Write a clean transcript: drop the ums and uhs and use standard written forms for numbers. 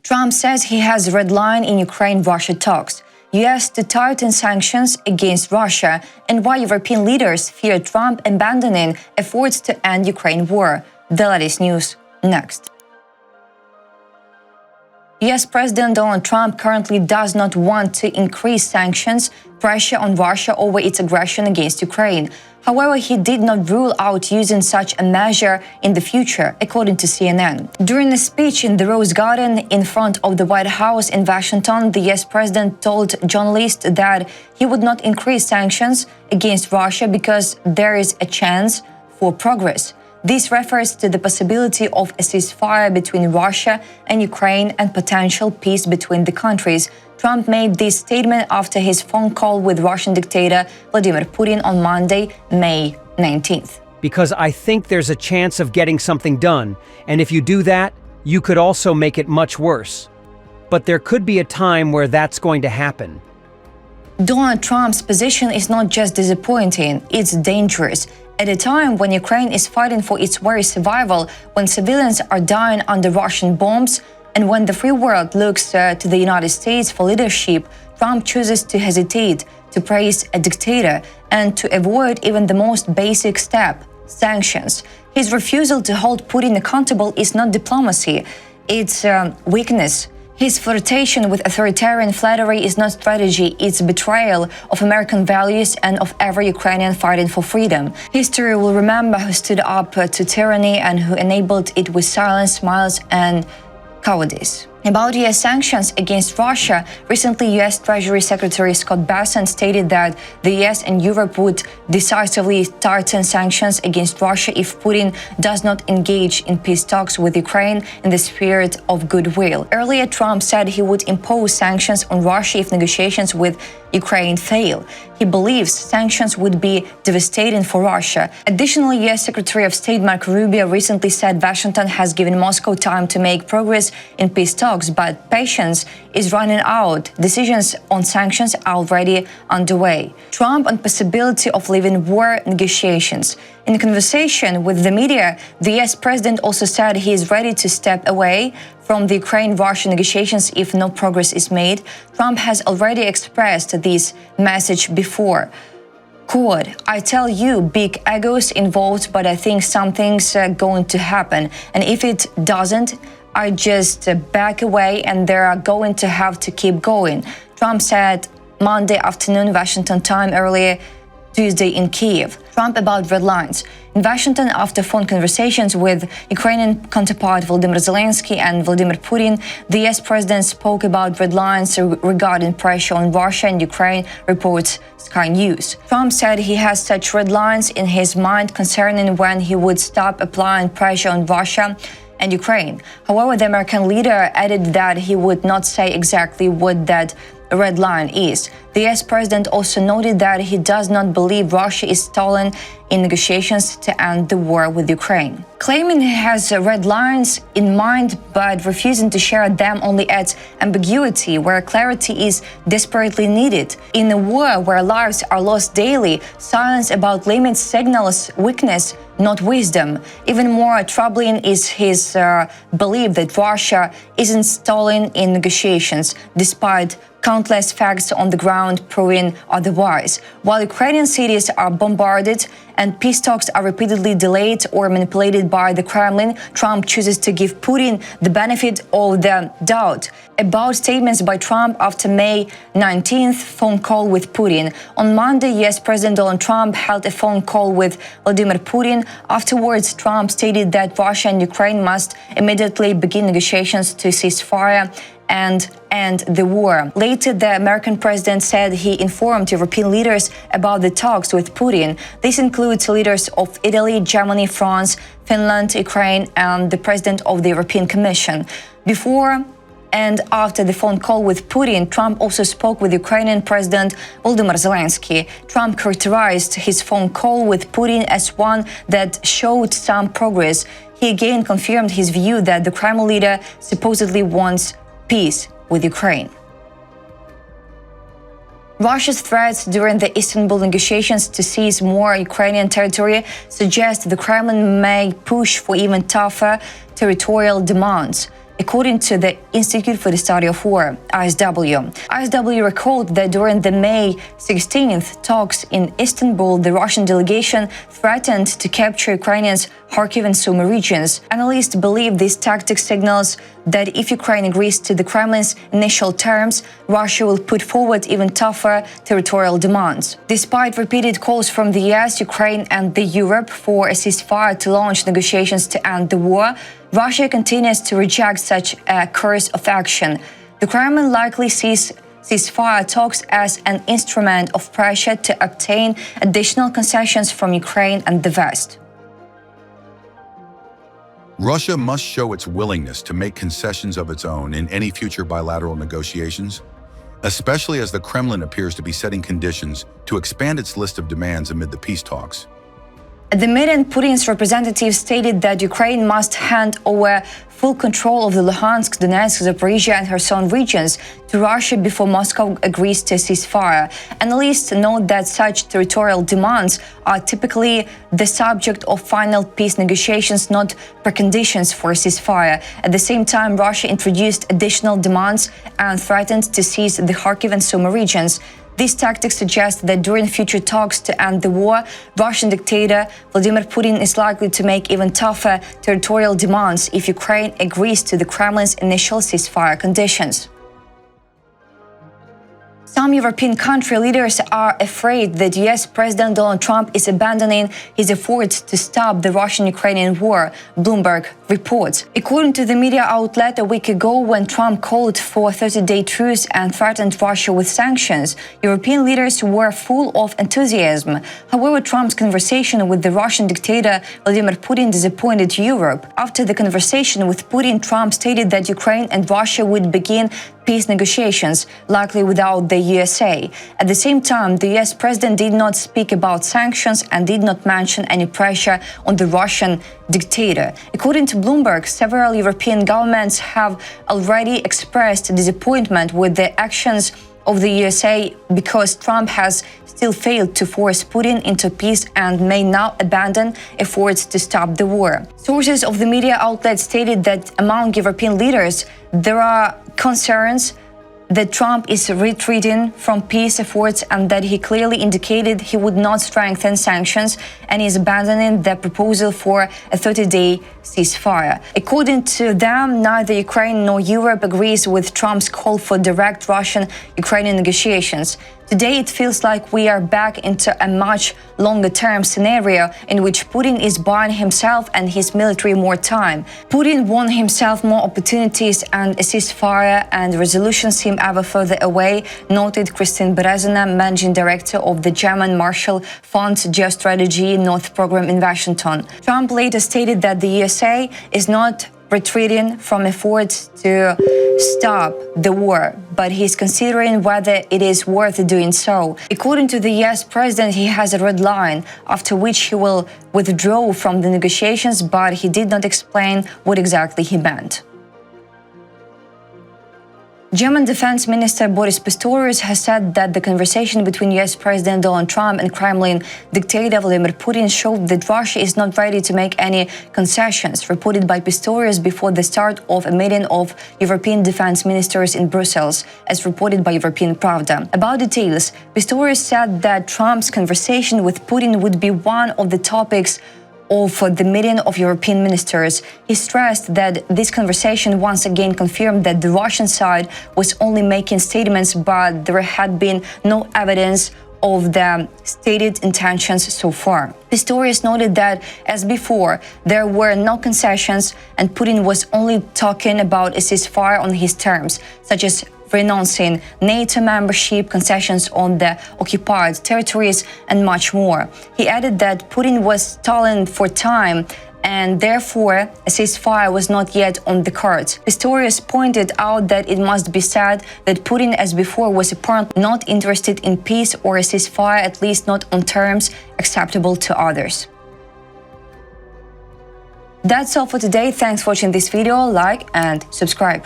Trump says he has a red line in Ukraine-Russia talks. US to tighten sanctions against Russia, and why European leaders fear Trump abandoning efforts to end Ukraine war. The latest news next. US President Donald Trump currently does not want to increase sanctions pressure on Russia over its aggression against Ukraine. However, he did not rule out using such a measure in the future, according to CNN. During a speech in the Rose Garden in front of the White House in Washington, the US President told journalists that he would not increase sanctions against Russia because there is a chance for progress. This refers to the possibility of a ceasefire between Russia and Ukraine and potential peace between the countries. Trump made this statement after his phone call with Russian dictator Vladimir Putin on Monday, May 19th. Because I think there's a chance of getting something done, and if you do that, you could also make it much worse. But there could be a time where that's going to happen. Donald Trump's position is not just disappointing, it's dangerous. At a time when Ukraine is fighting for its very survival, when civilians are dying under Russian bombs, and when the free world looks to the United States for leadership, Trump chooses to hesitate, to praise a dictator, and to avoid even the most basic step, sanctions. His refusal to hold Putin accountable is not diplomacy, it's weakness. His flirtation with authoritarian flattery is not strategy, it's betrayal of American values and of every Ukrainian fighting for freedom. History will remember who stood up to tyranny and who enabled it with silence, smiles, and cowardice. About US sanctions against Russia, recently US Treasury Secretary Scott Bessent stated that the US and Europe would decisively tighten sanctions against Russia if Putin does not engage in peace talks with Ukraine in the spirit of goodwill. Earlier, Trump said he would impose sanctions on Russia if negotiations with Ukraine fail. He believes sanctions would be devastating for Russia. Additionally, US Secretary of State Marco Rubio recently said Washington has given Moscow time to make progress in peace talks, but patience is running out. Decisions on sanctions are already underway. Trump on possibility of leaving war negotiations. In a conversation with the media, the US president also said he is ready to step away from the Ukraine-Russia negotiations if no progress is made. Trump has already expressed this message before. Quote, I tell you, big egos involved, but I think something's going to happen. And if it doesn't, I just back away and they are going to have to keep going. Trump said Monday afternoon Washington time, earlier Tuesday in Kyiv. Trump about red lines. In Washington, after phone conversations with Ukrainian counterpart Volodymyr Zelensky and Vladimir Putin, the US president spoke about red lines regarding pressure on Russia and Ukraine, reports Sky News. Trump said he has such red lines in his mind concerning when he would stop applying pressure on Russia and Ukraine. However, the American leader added that he would not say exactly what that red line is. The US president also noted that he does not believe Russia is stalling in negotiations to end the war with Ukraine. Claiming he has red lines in mind but refusing to share them only adds ambiguity where clarity is desperately needed. In a war where lives are lost daily, silence about limits signals weakness, not wisdom. Even more troubling is his belief that Russia isn't stalling in negotiations, despite countless facts on the ground proving otherwise. While Ukrainian cities are bombarded and peace talks are repeatedly delayed or manipulated by the Kremlin, Trump chooses to give Putin the benefit of the doubt. About statements by Trump after May 19th phone call with Putin. On Monday, US President Donald Trump held a phone call with Vladimir Putin. Afterwards, Trump stated that Russia and Ukraine must immediately begin negotiations to cease fire and end the war. Later, the American president said he informed European leaders about the talks with Putin. This includes leaders of Italy, Germany, France, Finland, Ukraine, and the president of the European Commission. Before and after the phone call with Putin, Trump also spoke with Ukrainian President Volodymyr Zelensky. Trump characterized his phone call with Putin as one that showed some progress. He again confirmed his view that the Kremlin leader supposedly wants peace with Ukraine. Russia's threats during the Istanbul negotiations to seize more Ukrainian territory suggest the Kremlin may push for even tougher territorial demands. according to the Institute for the Study of War, ISW. ISW recalled that during the May 16th talks in Istanbul, the Russian delegation threatened to capture Ukrainians' Kharkiv and Sumy regions. Analysts believe this tactic signals that if Ukraine agrees to the Kremlin's initial terms, Russia will put forward even tougher territorial demands. Despite repeated calls from the US, Ukraine, and Europe for a ceasefire to launch negotiations to end the war, Russia continues to reject such a course of action. The Kremlin likely sees ceasefire talks as an instrument of pressure to obtain additional concessions from Ukraine and the West. Russia must show its willingness to make concessions of its own in any future bilateral negotiations, especially as the Kremlin appears to be setting conditions to expand its list of demands amid the peace talks. At the meeting, Putin's representative stated that Ukraine must hand over full control of the Luhansk, Donetsk, Zaporizhia, and Kherson regions to Russia before Moscow agrees to a ceasefire. Analysts note that such territorial demands are typically the subject of final peace negotiations, not preconditions for a ceasefire. At the same time, Russia introduced additional demands and threatened to seize the Kharkiv and Sumy regions. These tactics suggest that during future talks to end the war, Russian dictator Vladimir Putin is likely to make even tougher territorial demands if Ukraine agrees to the Kremlin's initial ceasefire conditions. Some European country leaders are afraid that US President Donald Trump is abandoning his efforts to stop the Russian-Ukrainian war, Bloomberg reports. According to the media outlet, a week ago, when Trump called for a 30-day truce and threatened Russia with sanctions, European leaders were full of enthusiasm. However, Trump's conversation with the Russian dictator Vladimir Putin disappointed Europe. After the conversation with Putin, Trump stated that Ukraine and Russia would begin peace negotiations, likely without the USA. At the same time, the US president did not speak about sanctions and did not mention any pressure on the Russian dictator. According to Bloomberg, several European governments have already expressed disappointment with the actions of the USA because Trump has still failed to force Putin into peace and may now abandon efforts to stop the war. Sources of the media outlet stated that among European leaders, there are concerns that Trump is retreating from peace efforts and that he clearly indicated he would not strengthen sanctions and is abandoning the proposal for a 30-day ceasefire. According to them, neither Ukraine nor Europe agrees with Trump's call for direct Russian-Ukrainian negotiations. Today, it feels like we are back into a much longer-term scenario in which Putin is buying himself and his military more time. Putin won himself more opportunities and a ceasefire and resolution seem ever further away, noted Christine Berezina, managing director of the German Marshall Fund's Geostrategy North program in Washington. Trump later stated that the USA is not retreating from efforts to stop the war, but he's considering whether it is worth doing so. According to the US president, he has a red line, after which he will withdraw from the negotiations, but he did not explain what exactly he meant. German Defense Minister Boris Pistorius has said that the conversation between US President Donald Trump and Kremlin dictator Vladimir Putin showed that Russia is not ready to make any concessions, reported by Pistorius before the start of a meeting of European defense ministers in Brussels, as reported by European Pravda. About details, Pistorius said that Trump's conversation with Putin would be one of the topics of the meeting of European ministers. He stressed that this conversation once again confirmed that the Russian side was only making statements, but there had been no evidence of the stated intentions so far. Pistorius noted that, as before, there were no concessions and Putin was only talking about a ceasefire on his terms, such as renouncing NATO membership, concessions on the occupied territories, and much more. He added that Putin was stalling for time and therefore a ceasefire was not yet on the cards. Pistorius pointed out that it must be said that Putin, as before, was apparently not interested in peace or a ceasefire, at least not on terms acceptable to others. That's all for today. Thanks for watching this video. Like and subscribe.